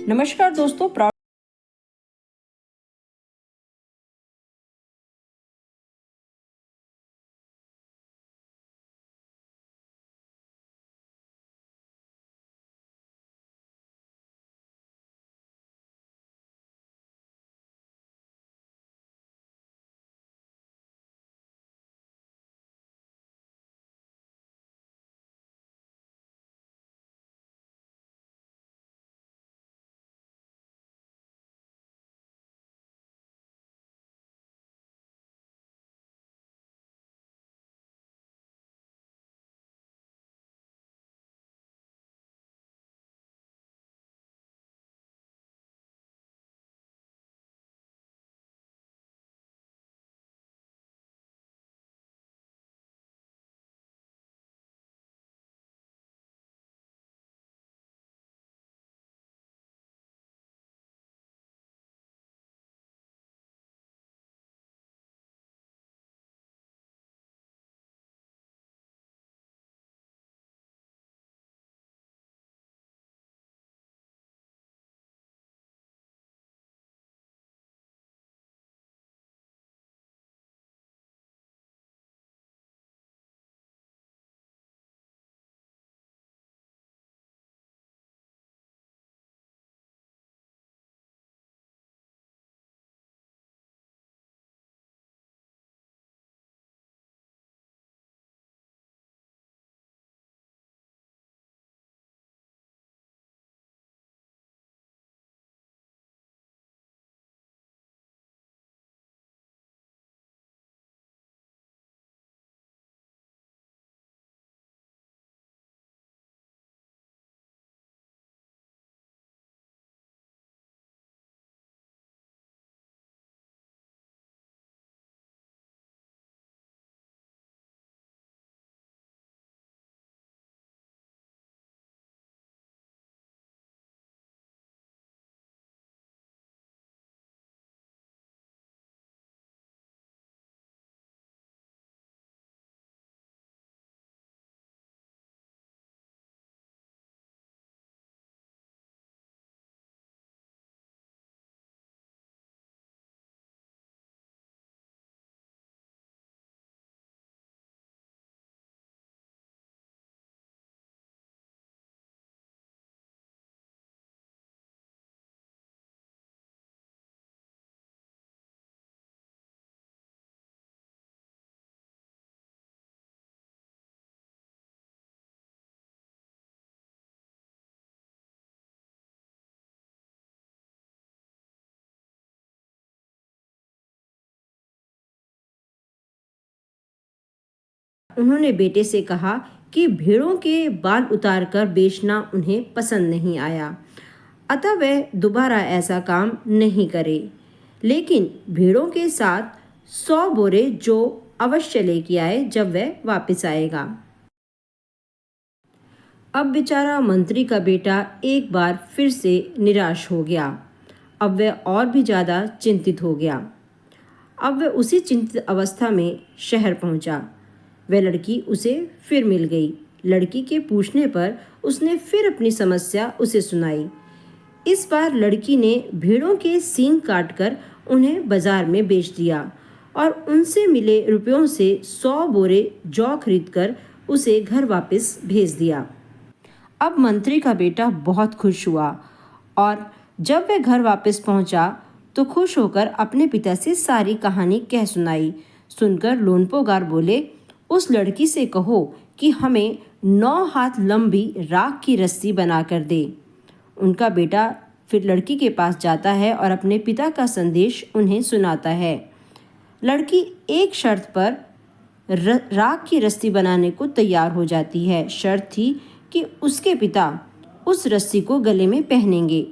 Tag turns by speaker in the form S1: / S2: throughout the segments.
S1: नमस्कार दोस्तों। उन्होंने बेटे से कहा कि भेड़ों के बाल उतारकर बेचना उन्हें पसंद नहीं आया, अतः वह दोबारा ऐसा काम नहीं करे। लेकिन भेड़ों के साथ 100 बोरे जो अवश्य लेके आए जब वह वापस आएगा। अब बेचारा मंत्री का बेटा एक बार फिर से निराश हो गया। अब वह और भी ज़्यादा चिंतित हो गया। अब वह उसी चिंतित अवस्था में शहर पहुंचा। वह लड़की उसे फिर मिल गई। लड़की के पूछने पर उसने फिर अपनी समस्या उसे सुनाई। इस बार लड़की ने भेड़ों के सींग काटकर उन्हें बाजार में बेच दिया और उनसे मिले रुपयों से 100 बोरे जौ खरीदकर उसे घर वापस भेज दिया। अब मंत्री का बेटा बहुत खुश हुआ और जब वह घर वापस पहुंचा तो खुश होकर अपने पिता से सारी कहानी कह सुनाई। सुनकर लोनपोगार बोले, उस लड़की से कहो कि हमें 9 हाथ लंबी राख की रस्सी बना कर दे। उनका बेटा फिर लड़की के पास जाता है और अपने पिता का संदेश उन्हें सुनाता है। लड़की एक शर्त पर राख की रस्सी बनाने को तैयार हो जाती है। शर्त थी कि उसके पिता उस रस्सी को गले में पहनेंगे।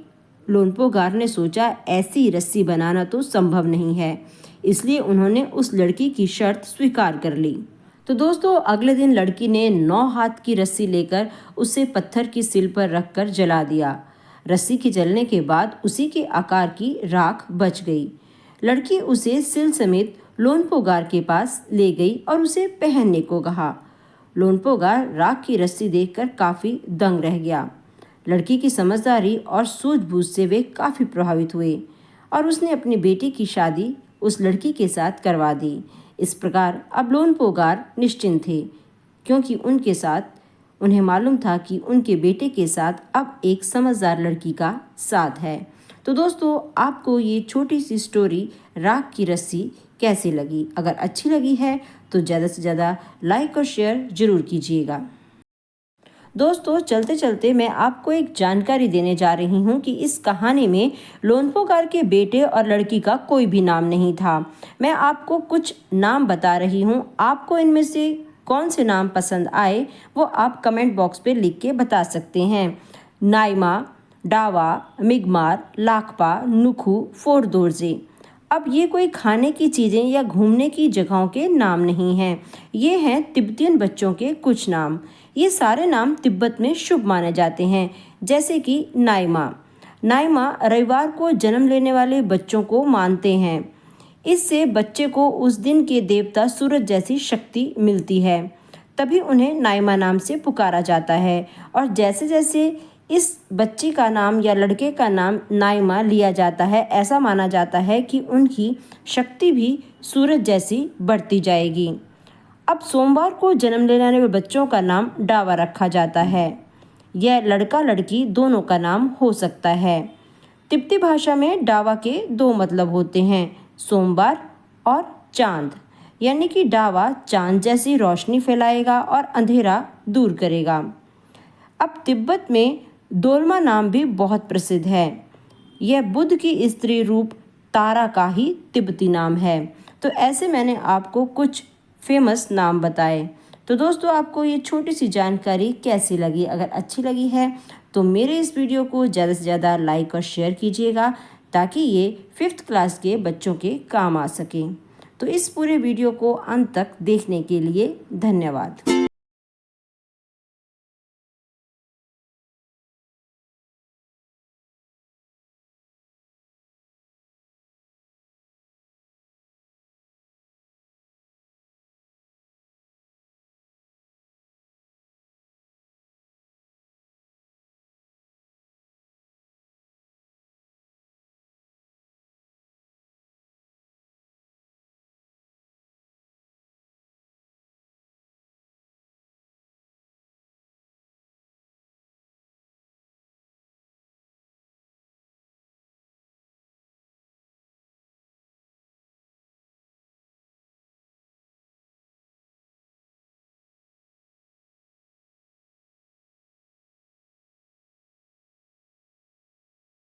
S1: लोनपोगार ने सोचा ऐसी रस्सी बनाना तो संभव नहीं है, इसलिए उन्होंने उस लड़की की शर्त स्वीकार कर ली। तो दोस्तों, अगले दिन लड़की ने 9 हाथ की रस्सी लेकर उसे पत्थर की सिल पर रखकर जला दिया। रस्सी के जलने के बाद उसी के आकार की राख बच गई। लड़की उसे सिल समेत लोनपोगार के पास ले गई और उसे पहनने को कहा। लोनपोगार राख की रस्सी देखकर काफी दंग रह गया। लड़की की समझदारी और सूझबूझ से वे काफ़ी प्रभावित हुए और उसने अपनी बेटी की शादी उस लड़की के साथ करवा दी। इस प्रकार अब लोनपोगार निश्चिंत थे, क्योंकि उनके साथ उन्हें मालूम था कि उनके बेटे के साथ अब एक समझदार लड़की का साथ है। तो दोस्तों, आपको ये छोटी सी स्टोरी राख की रस्सी कैसी लगी? अगर अच्छी लगी है तो ज़्यादा से ज़्यादा लाइक और शेयर ज़रूर कीजिएगा। दोस्तों, चलते चलते मैं आपको एक जानकारी देने जा रही हूँ कि इस कहानी में लोनपोगार के बेटे और लड़की का कोई भी नाम नहीं था। मैं आपको कुछ नाम बता रही हूँ, आपको इनमें से कौन से नाम पसंद आए वो आप कमेंट बॉक्स पे लिख के बता सकते हैं। नाइमा, डावा, मिगमार, लाखपा, नुखू, फोरदोरजे। अब ये कोई खाने की चीज़ें या घूमने की जगहों के नाम नहीं हैं, ये हैं तिब्बतियन बच्चों के कुछ नाम। ये सारे नाम तिब्बत में शुभ माने जाते हैं, जैसे कि नाइमा। नाइमा रविवार को जन्म लेने वाले बच्चों को मानते हैं। इससे बच्चे को उस दिन के देवता सूरज जैसी शक्ति मिलती है, तभी उन्हें नाइमा नाम से पुकारा जाता है। और जैसे जैसे इस बच्ची का नाम या लड़के का नाम नाइमा लिया जाता है, ऐसा माना जाता है कि उनकी शक्ति भी सूरज जैसी बढ़ती जाएगी। अब सोमवार को जन्म लेने वाले बच्चों का नाम डावा रखा जाता है। यह लड़का लड़की दोनों का नाम हो सकता है। तिब्बती भाषा में डावा के दो मतलब होते हैं, सोमवार और चांद। यानी कि डावा चांद जैसी रोशनी फैलाएगा और अंधेरा दूर करेगा। अब तिब्बत में दोलमा नाम भी बहुत प्रसिद्ध है। यह बुद्ध की स्त्री रूप तारा का ही तिब्बती नाम है। तो ऐसे मैंने आपको कुछ फेमस नाम बताए। तो दोस्तों, आपको ये छोटी सी जानकारी कैसी लगी? अगर अच्छी लगी है तो मेरे इस वीडियो को ज़्यादा से ज़्यादा लाइक और शेयर कीजिएगा, ताकि ये 5th क्लास के बच्चों के काम आ सके। तो इस पूरे वीडियो को अंत तक देखने के लिए धन्यवाद।